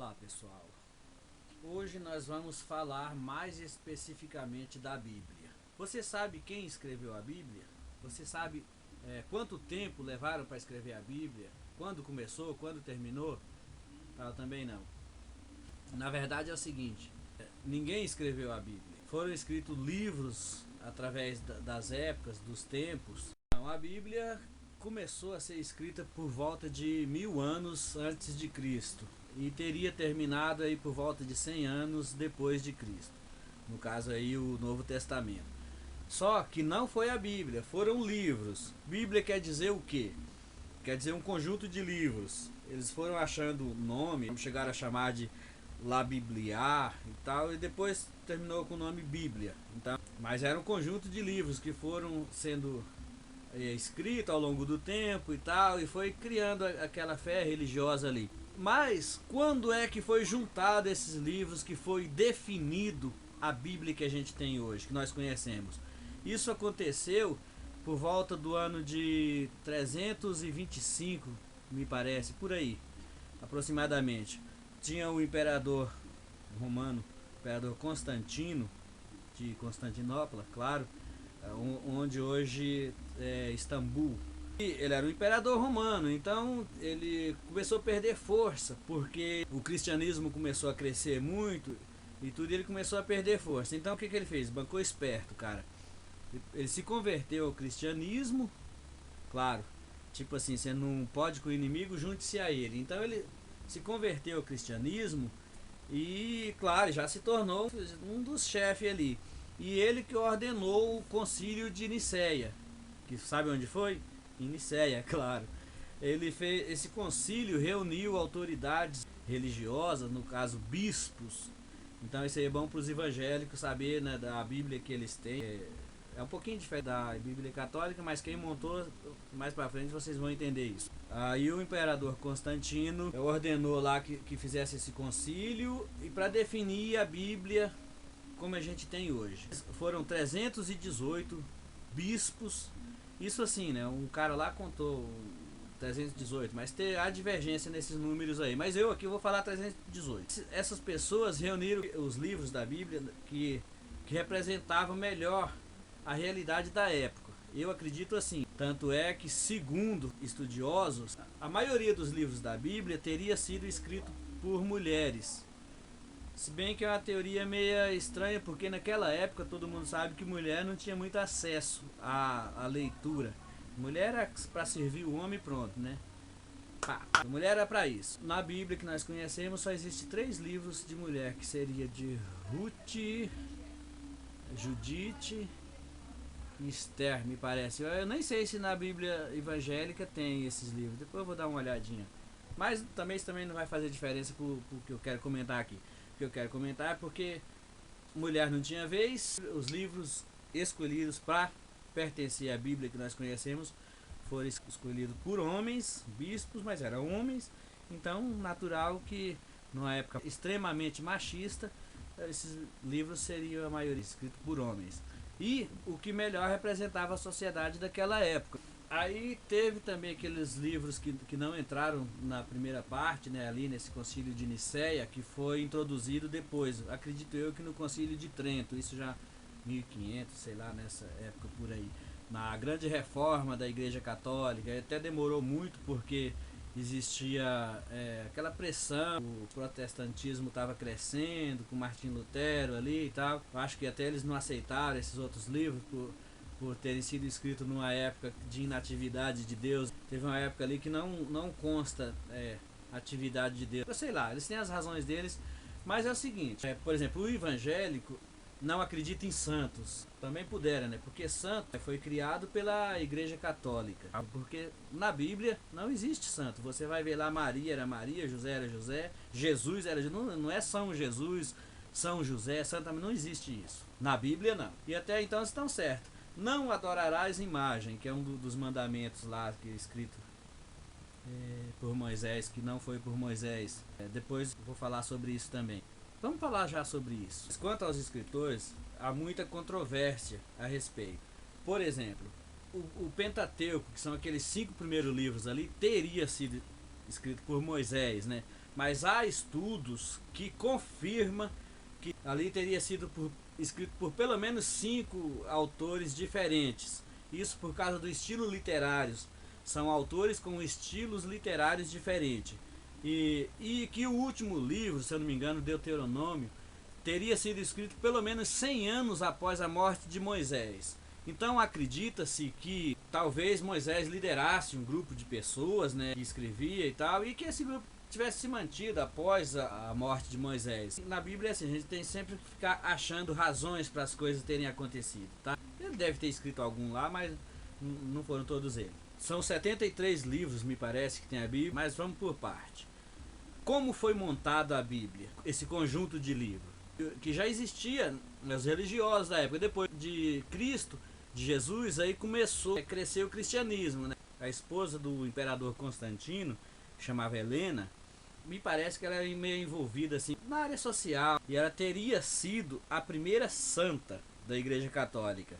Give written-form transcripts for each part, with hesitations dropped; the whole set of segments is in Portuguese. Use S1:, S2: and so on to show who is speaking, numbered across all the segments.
S1: Olá pessoal, hoje nós vamos falar mais especificamente da Bíblia. Você sabe quem escreveu a Bíblia? Você sabe quanto tempo levaram para escrever a Bíblia? Quando começou? Quando terminou? Eu também não. Na verdade é o seguinte, ninguém escreveu a Bíblia. Foram escritos livros através das épocas, dos tempos. Então, a Bíblia começou a ser escrita por volta de 1000 anos antes de Cristo e teria terminado aí por volta de 100 anos depois de Cristo. No caso aí o Novo Testamento. Só que não foi a Bíblia, foram livros. Bíblia quer dizer o quê? Quer dizer um conjunto de livros. Eles foram achando nome, chegaram a chamar de La Biblia e tal, e depois terminou com o nome Bíblia. Então, mas era um conjunto de livros que foram sendo escritos ao longo do tempo e tal, e foi criando aquela fé religiosa ali. Mas quando é que foi juntado esses livros que foi definido a Bíblia que a gente tem hoje, que nós conhecemos? Isso aconteceu por volta do ano de 325, me parece, por aí, aproximadamente. Tinha o imperador romano, o imperador Constantino, de Constantinopla, claro, onde hoje é Istambul. E ele era um imperador romano, então ele começou a perder força, porque o cristianismo começou a crescer muito e tudo, e ele começou a perder força. Então o que ele fez? Bancou esperto, cara. Ele se converteu ao cristianismo, claro, tipo assim, você não pode com o inimigo, junte-se a ele. Então ele se converteu ao cristianismo e, claro, já se tornou um dos chefes ali. E ele que ordenou o concílio de Nicéia, que sabe onde foi? Em Nicéia, claro. Ele fez esse concílio, reuniu autoridades religiosas, no caso bispos. Então isso aí é bom para os evangélicos saber, né, da Bíblia que eles têm. É um pouquinho diferente da Bíblia católica, mas quem montou, mais para frente vocês vão entender isso. Aí o imperador Constantino ordenou lá que fizesse esse concílio e para definir a Bíblia como a gente tem hoje. Foram 318 bispos. Isso assim, né? Um cara lá contou 318, mas há divergência nesses números aí. Mas eu aqui vou falar 318. Essas pessoas reuniram os livros da Bíblia que representavam melhor a realidade da época. Eu acredito assim. Tanto é que, segundo estudiosos, a maioria dos livros da Bíblia teria sido escrito por mulheres. Se bem que é uma teoria meio estranha, porque naquela época todo mundo sabe que mulher não tinha muito acesso à leitura. Mulher era para servir o homem, pronto, né? A mulher era para isso. Na Bíblia que nós conhecemos só existe 3 livros de mulher, que seria de Ruth, Judite e Esther, me parece. Eu nem sei se na Bíblia evangélica tem esses livros. Depois eu vou dar uma olhadinha. Mas também isso também não vai fazer diferença pro que eu quero comentar aqui. O que eu quero comentar é porque mulher não tinha vez. Os livros escolhidos para pertencer à Bíblia que nós conhecemos foram escolhidos por homens, bispos, mas eram homens. Então, natural que numa época extremamente machista, esses livros seriam a maioria escritos por homens. E o que melhor representava a sociedade daquela época. Aí teve também aqueles livros que não entraram na primeira parte, né, ali nesse concílio de Nicéia, que foi introduzido depois. Acredito eu que no concílio de Trento, isso já 1500, sei lá, nessa época por aí. Na grande reforma da Igreja Católica, até demorou muito porque existia aquela pressão, o protestantismo estava crescendo com Martim Lutero ali e tal. Eu acho que até eles não aceitaram esses outros livros por terem sido escritos numa época de inatividade de Deus. Teve uma época ali que não consta atividade de Deus. Eu sei lá, eles têm as razões deles, mas é o seguinte, por exemplo, o evangélico não acredita em santos. Também pudera, né? Porque santo foi criado pela Igreja Católica. Porque na Bíblia não existe santo. Você vai ver lá, Maria era Maria, José era José, Jesus era Jesus. Não é São Jesus, São José, Santa, não existe isso. Na Bíblia não. E até então estão certos. Não adorarás imagem, que é um dos mandamentos lá que é escrito por Moisés, que não foi por Moisés. Depois vou falar sobre isso também. Vamos falar já sobre isso. Quanto aos escritores, há muita controvérsia a respeito. Por exemplo, o Pentateuco, que são aqueles 5 primeiros livros ali, teria sido escrito por Moisés, né? Mas há estudos que confirmam que ali teria sido escrito por pelo menos 5 autores diferentes. Isso por causa do estilo literário. São autores com estilos literários diferentes. E que o último livro, se eu não me engano, Deuteronômio, teria sido escrito pelo menos 100 anos após a morte de Moisés. Então acredita-se que talvez Moisés liderasse um grupo de pessoas, né, que escrevia e tal, e que esse grupo tivesse se mantido após a morte de Moisés. Na Bíblia, assim, a gente tem sempre que ficar achando razões para as coisas terem acontecido, tá? Ele deve ter escrito algum lá, mas não foram todos eles. São 73 livros, me parece, que tem a Bíblia, mas vamos por parte. Como foi montada a Bíblia, esse conjunto de livros? Que já existia nos religiosos da época. Depois de Cristo, de Jesus, aí começou a crescer o cristianismo, né? A esposa do imperador Constantino, que chamava Helena, me parece que ela era meio envolvida assim na área social, e ela teria sido a primeira santa da Igreja Católica.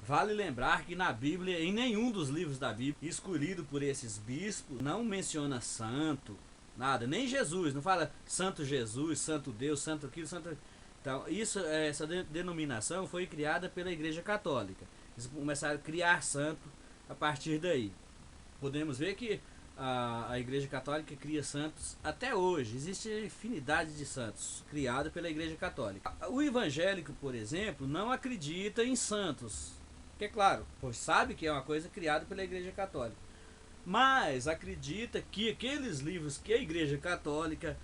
S1: Vale lembrar que na Bíblia, em nenhum dos livros da Bíblia escolhido por esses bispos, não menciona santo, nada, nem Jesus, não fala Santo Jesus, Santo Deus, Santo aquilo, Santo... Então, essa denominação foi criada pela Igreja Católica. Eles começaram a criar santo a partir daí. Podemos ver que a Igreja Católica cria santos até hoje. Existe infinidade de santos criados pela Igreja Católica. O evangélico, por exemplo, não acredita em santos. Que é claro, pois sabe que é uma coisa criada pela Igreja Católica. Mas acredita que aqueles livros que a Igreja Católica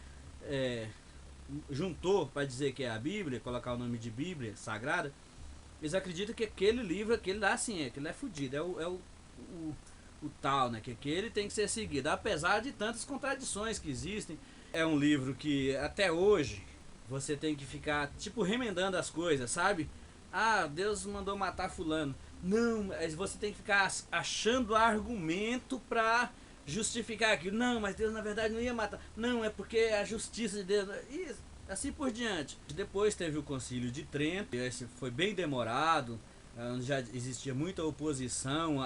S1: juntou para dizer que é a Bíblia, colocar o nome de Bíblia Sagrada, eles acreditam que aquele livro, aquele lá sim, aquele é fudido, o tal, né? Que aquele tem que ser seguido, apesar de tantas contradições que existem. É um livro que até hoje você tem que ficar tipo remendando as coisas, sabe? Ah, Deus mandou matar fulano. Não, você tem que ficar achando argumento para justificar aquilo. Não, mas Deus na verdade não ia matar. Não, é porque é a justiça de Deus. E assim por diante. Depois teve o Concílio de Trento. Esse foi bem demorado. Onde já existia muita oposição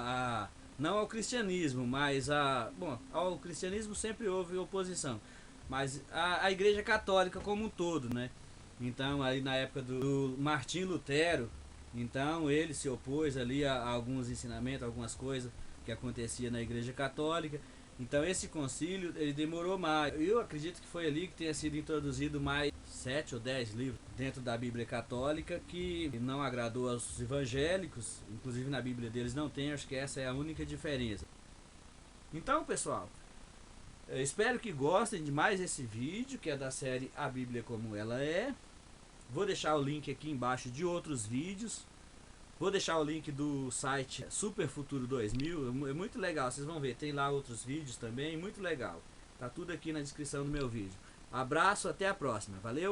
S1: não ao cristianismo, mas ao cristianismo sempre houve oposição. Mas a Igreja Católica como um todo, né? Então, aí na época do Martim Lutero, então ele se opôs ali a alguns ensinamentos, algumas coisas que acontecia na Igreja Católica. Então esse concílio, ele demorou mais. Eu acredito que foi ali que tenha sido introduzido mais 7 ou 10 livros dentro da Bíblia Católica que não agradou aos evangélicos. Inclusive na Bíblia deles não tem, acho que essa é a única diferença. Então, pessoal, eu espero que gostem de mais esse vídeo, que é da série A Bíblia Como Ela É. Vou deixar o link aqui embaixo de outros vídeos. Vou deixar o link do site Super Futuro 2000. É muito legal, vocês vão ver. Tem lá outros vídeos também, muito legal. Tá tudo aqui na descrição do meu vídeo. Abraço, até a próxima. Valeu!